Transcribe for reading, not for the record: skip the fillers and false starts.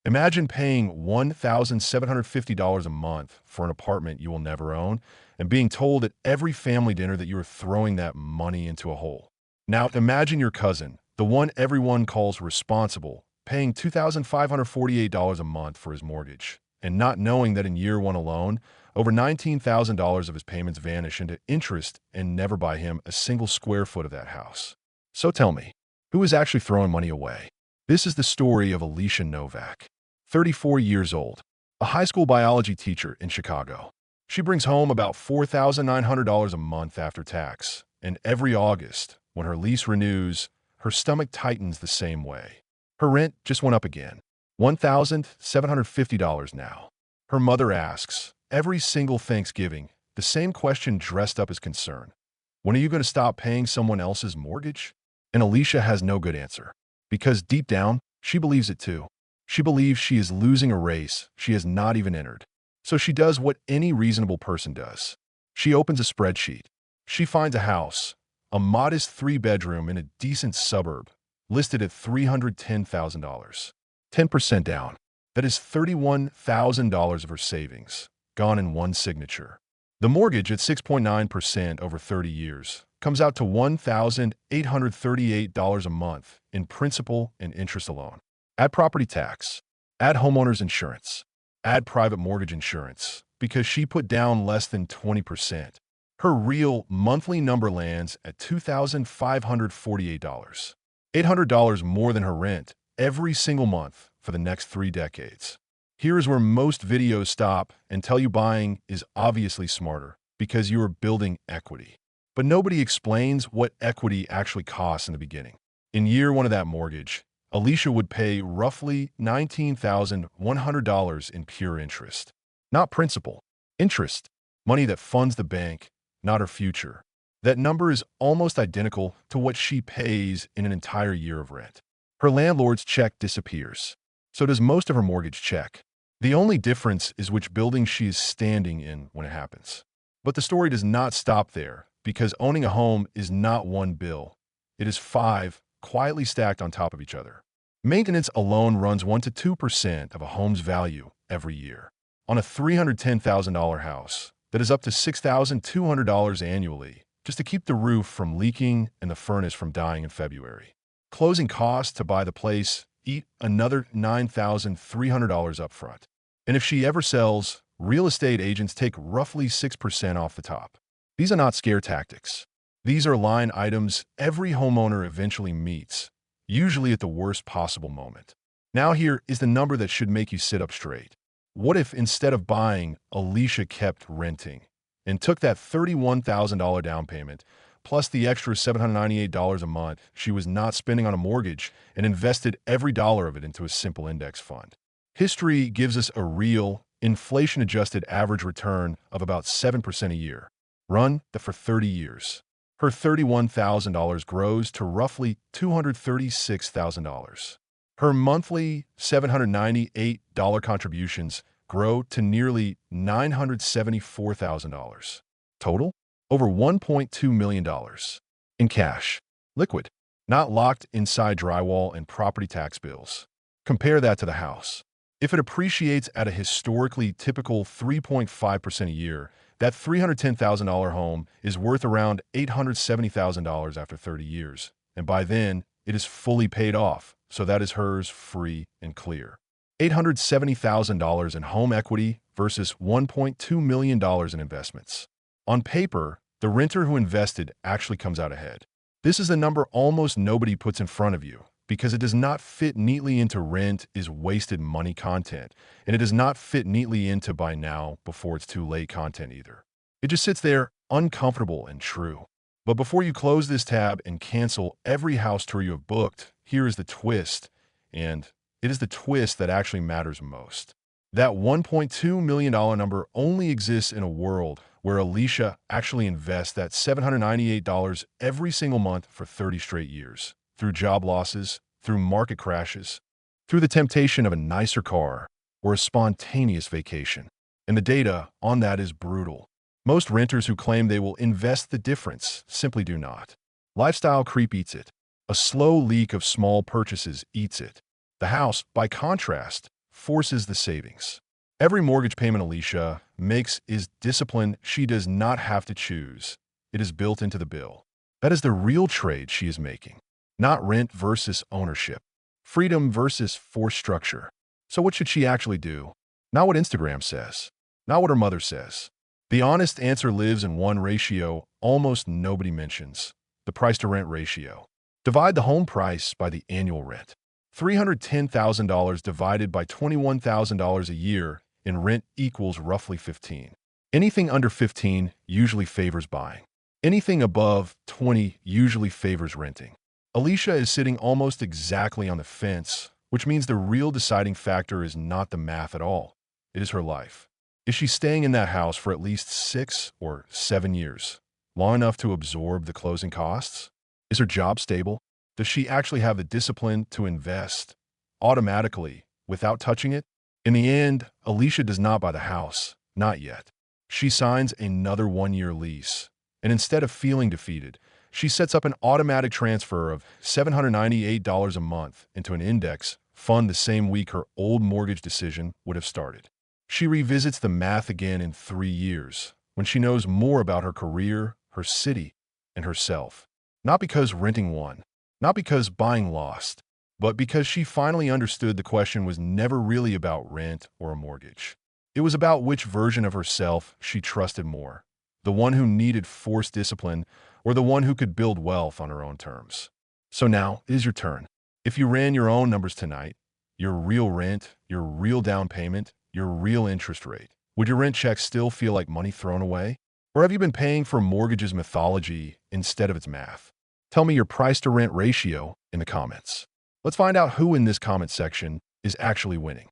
Imagine paying $1,750 a month for an apartment you will never own and being told at every family dinner that you are throwing that money into a hole. Now, imagine your cousin, the one everyone calls responsible, paying $2,548 a month for his mortgage and not knowing that in year one alone, over $19,000 of his payments vanish into interest and never buy him a single square foot of that house. So tell me, who is actually throwing money away? This is the story of Alicia Novak, 34 years old, a high school biology teacher in Chicago. She brings home about $4,900 a month after tax, and every August, when her lease renews, her stomach tightens the same way. Her rent just went up again, $1,750 now. Her mother asks, every single Thanksgiving, the same question dressed up as concern. When are you going to stop paying someone else's mortgage? And Alicia has no good answer, because deep down, she believes it too. She believes she is losing a race she has not even entered. So she does what any reasonable person does. She opens a spreadsheet. She finds a house, a modest 3-bedroom in a decent suburb, listed at $310,000. 10% down. That is $31,000 of her savings, gone in one signature. The mortgage at 6.9% over 30 years comes out to $1,838 a month in principal and interest alone. Add property tax, add homeowner's insurance, add private mortgage insurance, because she put down less than 20%. Her real monthly number lands at $2,548, $800 more than her rent every single month for the next 3 decades. Here is where most videos stop and tell you buying is obviously smarter because you are building equity. But nobody explains what equity actually costs in the beginning. In year one of that mortgage, Alicia would pay roughly $19,100 in pure interest. Not principal, interest, money that funds the bank, not her future. That number is almost identical to what she pays in an entire year of rent. Her landlord's check disappears. So does most of her mortgage check. The only difference is which building she is standing in when it happens. But the story does not stop there, because owning a home is not one bill. It is 5, quietly stacked on top of each other. Maintenance alone runs 1 to 2% of a home's value every year. On a $310,000 house, that is up to $6,200 annually, just to keep the roof from leaking and the furnace from dying in February. Closing costs to buy the place eat another $9,300 up front. And if she ever sells, real estate agents take roughly 6% off the top. These are not scare tactics. These are line items every homeowner eventually meets, usually at the worst possible moment. Now here is the number that should make you sit up straight. What if instead of buying, Alicia kept renting and took that $31,000 down payment plus the extra $798 a month she was not spending on a mortgage and invested every dollar of it into a simple index fund? History gives us a real, inflation-adjusted average return of about 7% a year. Run that for 30 years. Her $31,000 grows to roughly $236,000. Her monthly $798 contributions grow to nearly $974,000. Total? Over $1.2 million. In cash. Liquid. Not locked inside drywall and property tax bills. Compare that to the house. If it appreciates at a historically typical 3.5% a year, that $310,000 home is worth around $870,000 after 30 years. And by then, it is fully paid off, so that is hers free and clear. $870,000 in home equity versus $1.2 million in investments. On paper, the renter who invested actually comes out ahead. This is the number almost nobody puts in front of you because it does not fit neatly into rent is wasted money content, and it does not fit neatly into buy now before it's too late content either. It just sits there uncomfortable and true. But before you close this tab and cancel every house tour you have booked, here is the twist, and it is the twist that actually matters most. That $1.2 million number only exists in a world where Alicia actually invests that $798 every single month for 30 straight years, through job losses, through market crashes, through the temptation of a nicer car or a spontaneous vacation. And the data on that is brutal. Most renters who claim they will invest the difference simply do not. Lifestyle creep eats it. A slow leak of small purchases eats it. The house, by contrast, forces the savings. Every mortgage payment Alicia makes is discipline she does not have to choose. It is built into the bill. That is the real trade she is making. Not rent versus ownership. Freedom versus forced structure. So what should she actually do? Not what Instagram says. Not what her mother says. The honest answer lives in one ratio almost nobody mentions. The price-to-rent ratio. Divide the home price by the annual rent. $310,000 divided by $21,000 a year in rent equals roughly 15. Anything under 15 usually favors buying. Anything above 20 usually favors renting. Alicia is sitting almost exactly on the fence, which means the real deciding factor is not the math at all. It is her life. Is she staying in that house for at least 6 or 7 years? Long enough to absorb the closing costs? Is her job stable? Does she actually have the discipline to invest automatically without touching it? In the end, Alicia does not buy the house. Not yet. She signs another 1-year lease. And instead of feeling defeated, she sets up an automatic transfer of $798 a month into an index fund the same week her old mortgage decision would have started. She revisits the math again in 3 years, when she knows more about her career, her city, and herself. Not because renting won, not because buying lost, but because she finally understood the question was never really about rent or a mortgage. It was about which version of herself she trusted more, the one who needed forced discipline or the one who could build wealth on her own terms. So now it is your turn. If you ran your own numbers tonight, your real rent, your real down payment, your real interest rate, would your rent check still feel like money thrown away? Or have you been paying for mortgage's mythology instead of its math? Tell me your price-to-rent ratio in the comments. Let's find out who in this comment section is actually winning.